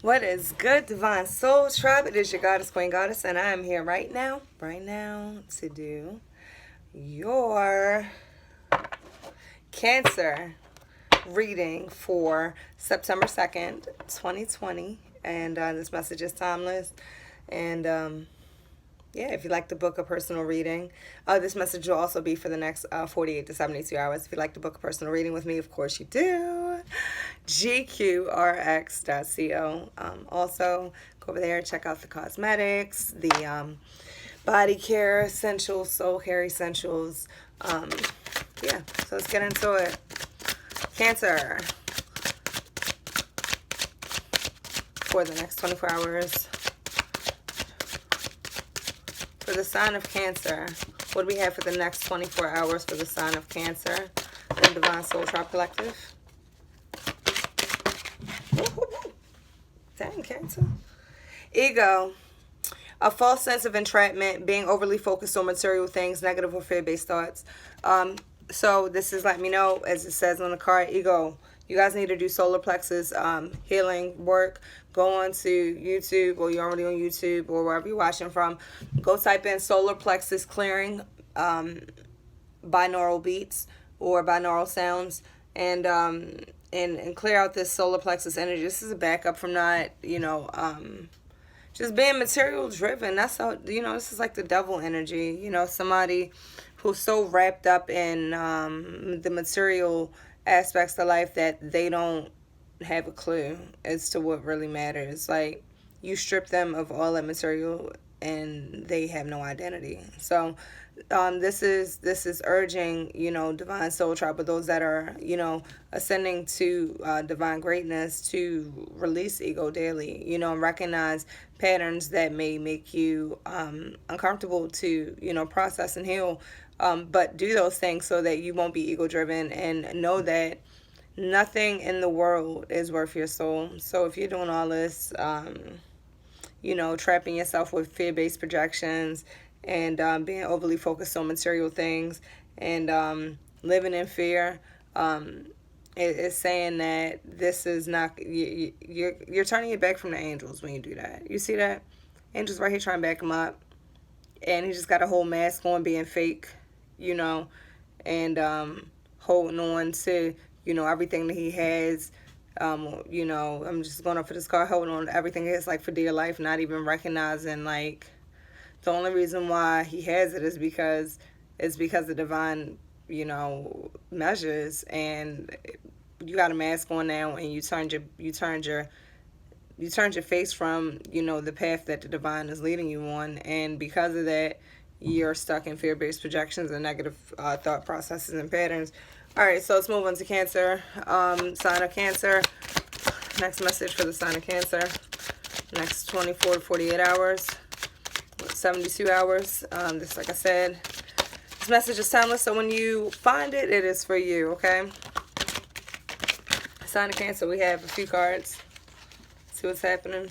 What is good, Divine Soul Tribe? It is your goddess, Queen Goddess, and I am here right now, to do your Cancer reading for September 2nd, 2020. And this message is timeless. And yeah, if you like to book a personal reading, this message will also be for the next 48 to 72 hours. If you'd like to book a personal reading with me, of course you do. GQRX.co. Also, go over there, check out the cosmetics, the body care essentials, soul care essentials. Yeah, so let's get into it. Cancer. For the next 24 hours. For the sign of Cancer, what do we have for the next 24 hours for the sign of Cancer in Divine Soul Tribe Collective? Dang, Cancer. Ego. A false sense of entrapment, being overly focused on material things, negative or fear-based thoughts. So this is letting me know, as it says on the card, ego. You guys need to do solar plexus healing work. Go on to YouTube, or you're already on YouTube, or wherever you're watching from. Go type in solar plexus clearing, binaural beats or binaural sounds, and clear out this solar plexus energy. This is a backup from not, just being material driven. That's how, this is like the devil energy. Somebody who's so wrapped up in the material aspects of life that they don't have a clue as to what really matters. Like, you strip them of all that material and they have no identity. So this is urging, Divine Soul Tribe, but those that are, ascending to divine greatness, to release ego daily, and recognize patterns that may make you uncomfortable to, process and heal. But do those things so that you won't be ego driven, and know that nothing in the world is worth your soul. So if you're doing all this, trapping yourself with fear-based projections, and being overly focused on material things, and living in fear, it's saying that this is not, you're turning your back from the angels when you do that. You see that? Angels right here trying to back him up, and he just got a whole mask on, being fake, and holding on to, everything that he has. I'm just going off for this card, holding on to everything is like for dear life, not even recognizing, like, the only reason why he has it is because of divine, measures. And you got a mask on now, and you turned your face from, the path that the divine is leading you on. And because of that, you're stuck in fear-based projections and negative thought processes and patterns. All right, so let's move on to Cancer. Sign of Cancer. Next message for the sign of Cancer. Next 24 to 48 hours. 72 hours. This, like I said, this message is timeless. So when you find it, it is for you, okay? Sign of Cancer, we have a few cards. See what's happening.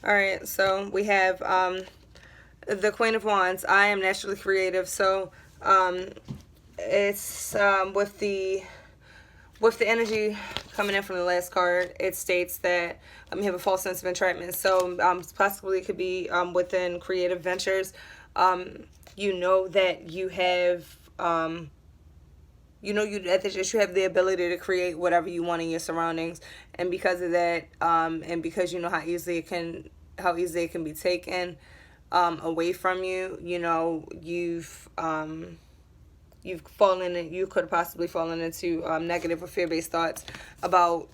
All right, so we have the Queen of Wands. I am naturally creative. So it's with the energy coming in from the last card, it states that you have a false sense of entrapment. So possibly it could be within creative ventures. You know that you have, that you have the ability to create whatever you want in your surroundings, and because of that, and because you know how easily it can be taken away from you. You could have possibly fallen into negative or fear-based thoughts about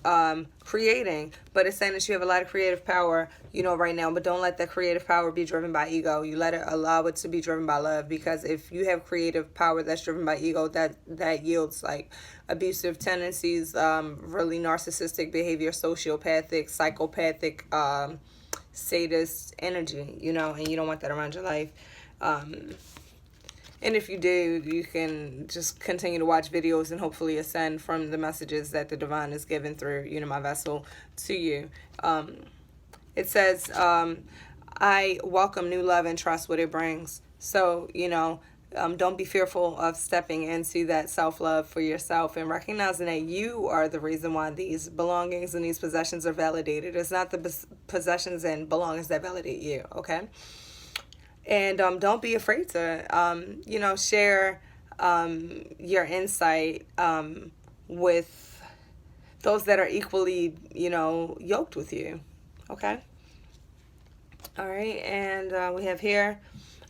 creating. But it's saying that you have a lot of creative power, right now. But don't let that creative power be driven by ego. You allow it to be driven by love. Because if you have creative power that's driven by ego, that yields like abusive tendencies, really narcissistic behavior, sociopathic, psychopathic, sadist energy, and you don't want that around your life. And if you do, you can just continue to watch videos and hopefully ascend from the messages that the divine is giving through, my vessel to you. It says, I welcome new love and trust what it brings. So, Don't be fearful of stepping into that self-love for yourself and recognizing that you are the reason why these belongings and these possessions are validated. It's not the possessions and belongings that validate you, okay? And don't be afraid to, share your insight with those that are equally, yoked with you, okay? All right, and we have here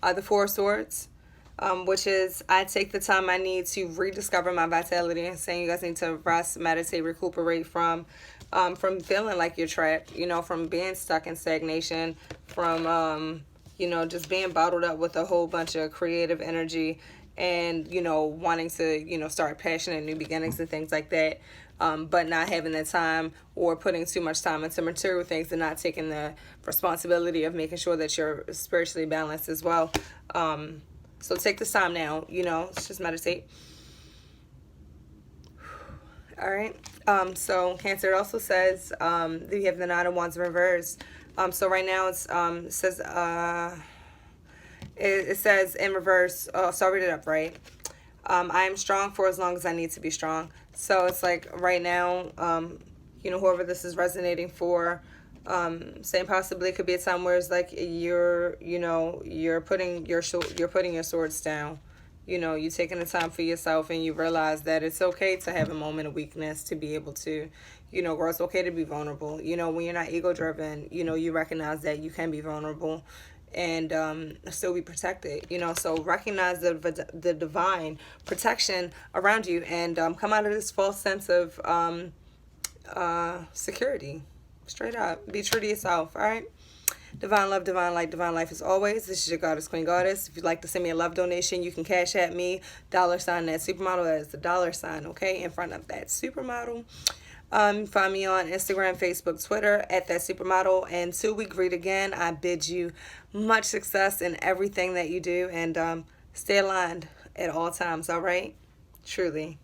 the Four of Swords, which is I take the time I need to rediscover my vitality. And saying you guys need to rest, meditate, recuperate from feeling like you're trapped, from being stuck in stagnation, from, just being bottled up with a whole bunch of creative energy and, wanting to, start passionate new beginnings and things like that. But not having the time or putting too much time into material things and not taking the responsibility of making sure that you're spiritually balanced as well. So take this time now, let's just meditate. All right. So Cancer, it also says that you have the Nine of Wands reversed. So right now it says in reverse. Oh, so I read it up right. I am strong for as long as I need to be strong. So it's like right now, whoever this is resonating for, saying possibly it could be a time where it's like you're putting your swords down. You taking the time for yourself and you realize that it's okay to have a moment of weakness, to be able to, grow. It's okay to be vulnerable. When you're not ego driven, you recognize that you can be vulnerable and still be protected. So recognize the divine protection around you and come out of this false sense of security. Straight up. Be true to yourself, all right? Divine love, divine light, divine life as always. This is your goddess, Queen Goddess. If you'd like to send me a love donation, you can cash at me, $, that supermodel. That is the $, okay, in front of that supermodel. Find me on Instagram, Facebook, Twitter at that supermodel. And till we greet again, I bid you much success in everything that you do and stay aligned at all times, all right? Truly.